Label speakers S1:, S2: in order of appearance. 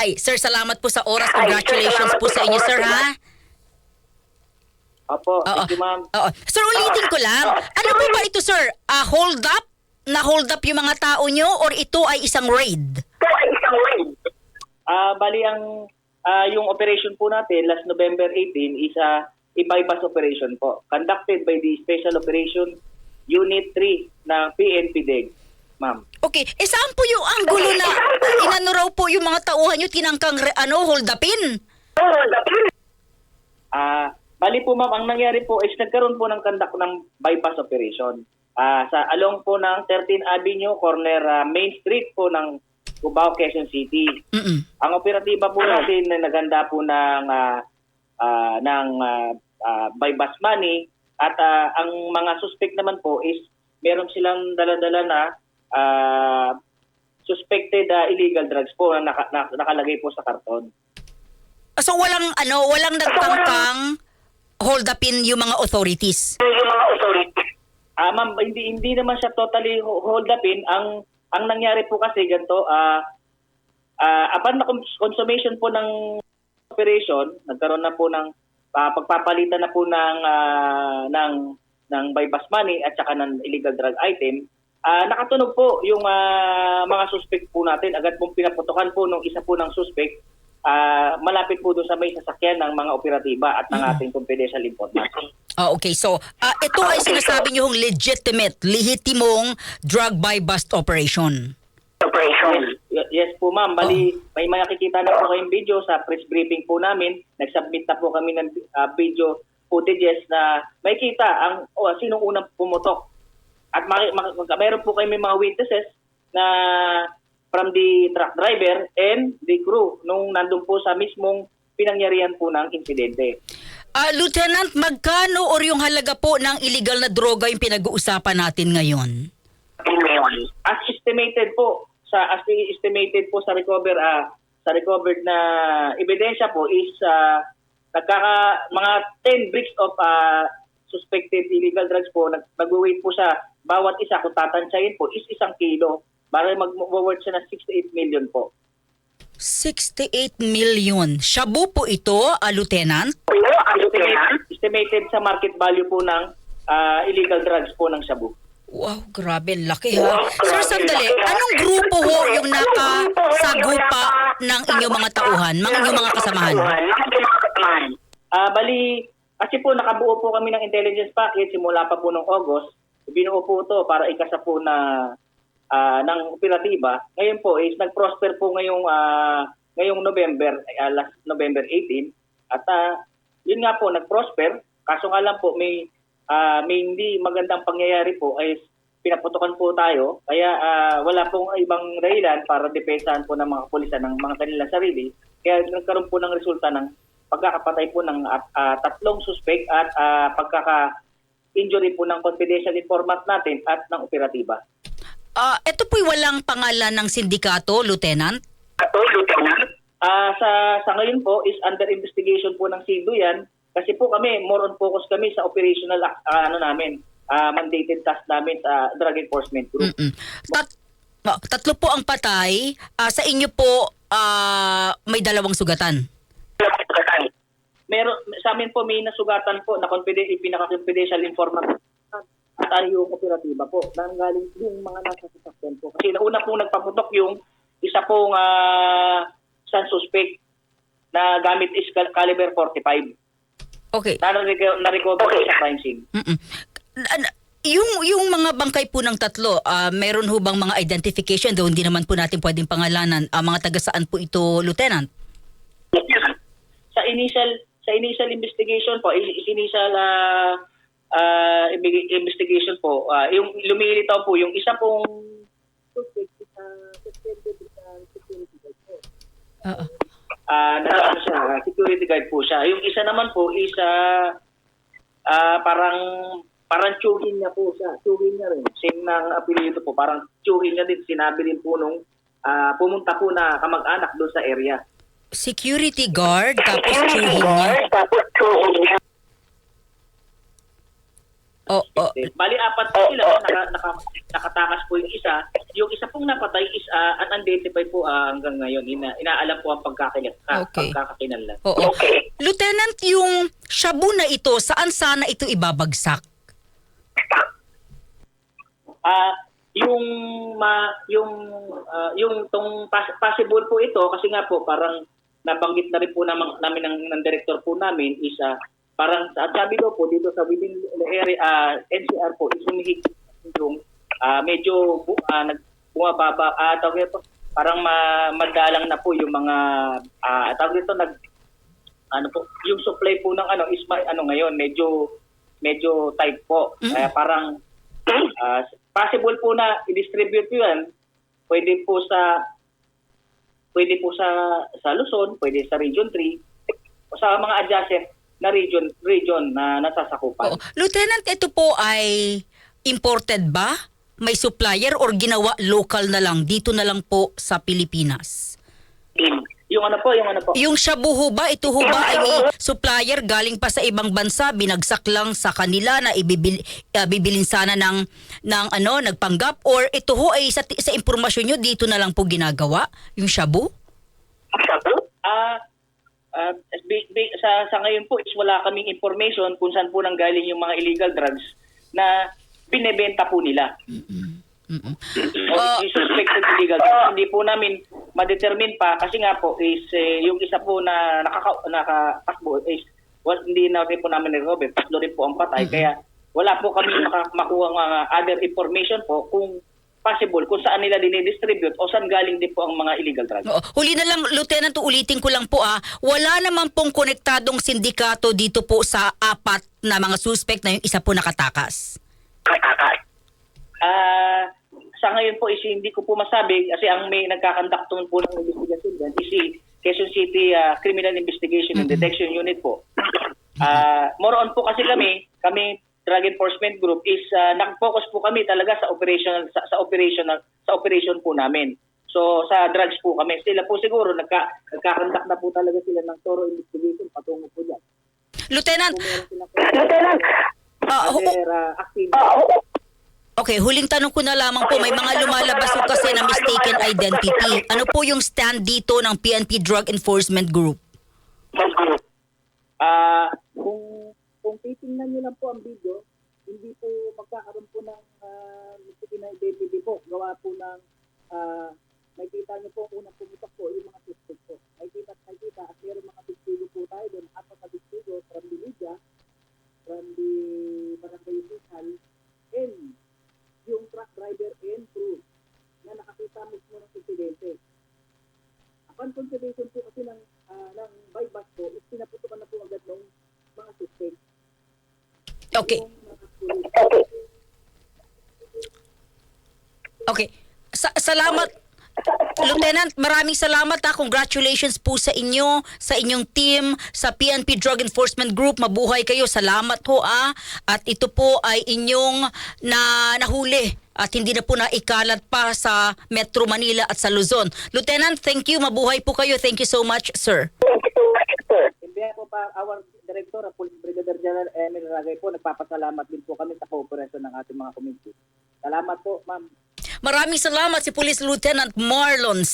S1: Ay, sir, salamat po sa oras. Congratulations po sa inyo, sir, ha?
S2: Opo,
S1: Oo.
S2: thank you, ma'am.
S1: Oo. Sir, ulitin ko lang. Ano po ba ito, sir? Hold up? Na-hold up yung mga tao nyo or ito ay isang raid?
S2: Bali, yung operation po natin last November 18 is bypass operation po. Conducted by the Special Operation Unit 3 ng PNP DEG, ma'am.
S1: Okay. Saan po yung anggulo na inano raw po yung mga tauhan nyo tinangkang hold upin?
S2: Bali po, ma'am, ang nangyari po is nagkaroon po ng conduct ng bypass operation. Sa along po ng 13 Avenue, corner Main Street po ng Cubao, Quezon City. Ang operatiba po natin na naganda po ng bypass money at ang mga suspect naman po is meron silang dala-dala na suspected illegal drugs po na nakalagay po sa karton.
S1: So walang nagtangkang hold upin yung mga authorities?
S2: Ma'am, hindi naman siya totally hold upin. Ang nangyari po kasi ganito, upon na consummation po ng operation, nagkaroon na po ng pagpapalitan na po ng bypass money at saka ng illegal drug item. Nakatunog po yung mga suspect po natin. Agad pong pinaputukan po nung isa po ng suspect malapit po doon sa may sasakyan ng mga operatiba at ng ating confidential informant.
S1: Okay. So, ito ay sinasabi nyo lehitimong drug buy bust operation.
S2: Yes po, ma'am. Bali, may makikita na po kayong video sa press briefing po namin. Nag-submit na po kami ng video footages na makikita sinong unang pumutok. At mayroon po kayo may mga witnesses na from the truck driver and the crew nung nandun po sa mismong pinangyarihan po ng insidente.
S1: Lieutenant, magkano or yung halaga po ng illegal na droga yung pinag-uusapan natin ngayon?
S2: As estimated po sa recovered na ebidensya po is mga 10 bricks of suspected illegal drugs po. Nag-weight po siya bawat isa kung tatansyahin po is 1 kilo. Para mag-worth siya ng 68 million po.
S1: 68 million. Shabu po ito, Lieutenant?
S2: Estimated sa market value po ng illegal drugs po ng shabu.
S1: Wow, grabe, laki ha. Sir, sandali, anong grupo ho yung nakasagupa ng inyong mga tauhan, mga inyong mga kasamahan?
S2: Bali, kasi po nakabuo po kami ng intelligence package simula pa po noong August. Binuo po ito para ikasa po ng operatiba. Ngayon po is nag-prosper po ngayong November, last November 18. At yun nga po, nag-prosper. Kaso nga lang po, may hindi magandang pangyayari po ay pinaputukan po tayo. Kaya wala pong ibang dahilan para depensahan po ng mga kapulisan ng mga kanilang sarili. Kaya nagkaroon po ng resulta ng pagkakapatay po ng 3 suspect at pagkaka-injury po ng confidential informant natin at ng operatiba.
S1: Ito po'y walang pangalan ng sindikato, Lieutenant?
S2: Sa ngayon po is under investigation po ng SIDO yan. Kasi po kami, more on focus kami sa operational mandated task namin sa Drug Enforcement Group.
S1: Tatlo po ang patay. Sa inyo po, may 2 sugatan.
S2: Sa amin po may nasugatan po na pinaka-confidential informant at yung operatiba po. Nanggaling yung mga nasa sasakyan po. Kasi nauna pong nagpaputok yung isa pong isang suspect na gamit is caliber 45.
S1: Okay.
S2: Na-recover sa crime scene.
S1: Yung mga bangkay po ng 3, meron ho bang mga identification? Though hindi naman po natin pwedeng pangalanan. Mga taga saan po ito, Lieutenant?
S2: Sa initial investigation po, initial investigation po, yung lumilitaw po, yung isa pong suspect sa suspended security guard po. Security guard po siya. Yung isa naman po is parang tsuhin niya po siya. Tsuhin niya rin. Same ng apelyido po. Parang tsuhin niya din. Sinabi rin po nung pumunta po na kamag-anak doon sa area.
S1: Security guard, tapos tsuhin niya. Oh, oh.
S2: Bali, apat po sila, nakatakas po yung isa. Yung isa pong napatay is unidentified po hanggang ngayon. Inaalam po ang
S1: Okay.
S2: pagkakakinanlan.
S1: Oo. Lieutenant, yung shabu na ito, saan sana ito ibabagsak?
S2: Yung possible po ito kasi nga po parang nabanggit na rin po namin ng director po namin is parang sabi daw po dito sa within the area NCR po is humihigit yung medyo bumababa tawag ito parang madalang na po yung mga tawag ito yung supply po ng is ngayon medyo tight po. Kaya parang possible po na i-distribute 'yan. Pwede po sa Luzon, pwede sa Region 3, o sa mga adjacent na region na nasasakupan.
S1: Oo. Lieutenant, ito po ay imported ba? May supplier or ginawa local na lang, dito na lang po sa Pilipinas?
S2: Yung ano po.
S1: Yung shabu ho ba, ito ho ba ay may supplier galing pa sa ibang bansa, binagsak lang sa kanila na bibilin sana ng nagpanggap, or ito ho ay sa impormasyon nyo dito na lang po ginagawa yung shabu?
S2: Sa ngayon po is wala kaming information kung saan po nanggaling yung mga illegal drugs na binebenta po nila. Suspected illegal drugs. Hindi po namin ma-determine pa kasi nga po is yung isa po na nakatakbo is hindi na rin po namin recover. Tatlo rin po ang patay. Kaya wala po kami makuha ng other information po kung possible kung saan nila dinidistribute o saan galing din po ang mga illegal drugs.
S1: Huli na lang, Lieutenant, ulitin ko lang po wala naman pong konektadong sindikato dito po sa apat na mga suspect na yung isa po nakatakas.
S2: Sa ngayon po is hindi ko po masabi kasi ang may nagkakandak po ng investigation dyan is si Quezon City Criminal Investigation and Detection Unit po. More on po kasi kami Drug Enforcement Group is nag-focus po kami talaga sa operation po namin. So sa drugs po kami. Sila po siguro nagkakandak na po talaga sila ng thorough investigation patungo po dyan.
S1: Lieutenant, okay, huling tanong ko na lamang po, may mga lumalabas po kasi na mistaken identity. Ano po yung stand dito ng PNP Drug Enforcement Group?
S2: Kung titingnan nyo lang po ang video, hindi po magkakaroon po ng mistaken identity po. Gawa po ng makikita nyo po unang pumutok po yung mga suspect po. Makikita at meron mga testigo po tayo doon. At mga testigo from the media, from the barangay official, and yung truck driver and crew na nakakita mismo ng insidente. Upon consideration po kasi ng bypass po, is pinaputukan na po agad ng mga suspect.
S1: Okay. Okay. Salamat. Lieutenant, maraming salamat Congratulations po sa inyo, sa inyong team, sa PNP Drug Enforcement Group. Mabuhay kayo. Salamat ho At ito po ay inyong nahuli at hindi na po naikalat pa sa Metro Manila at sa Luzon. Lieutenant, thank you. Mabuhay po kayo. Thank you so much, sir.
S2: Hindi po pa our Director, Police Brigadier General Emil Ragay po, nagpapasalamat din po kami sa cooperation ng ating mga community. Salamat po, ma'am.
S1: Maraming salamat si Police Lieutenant Marlon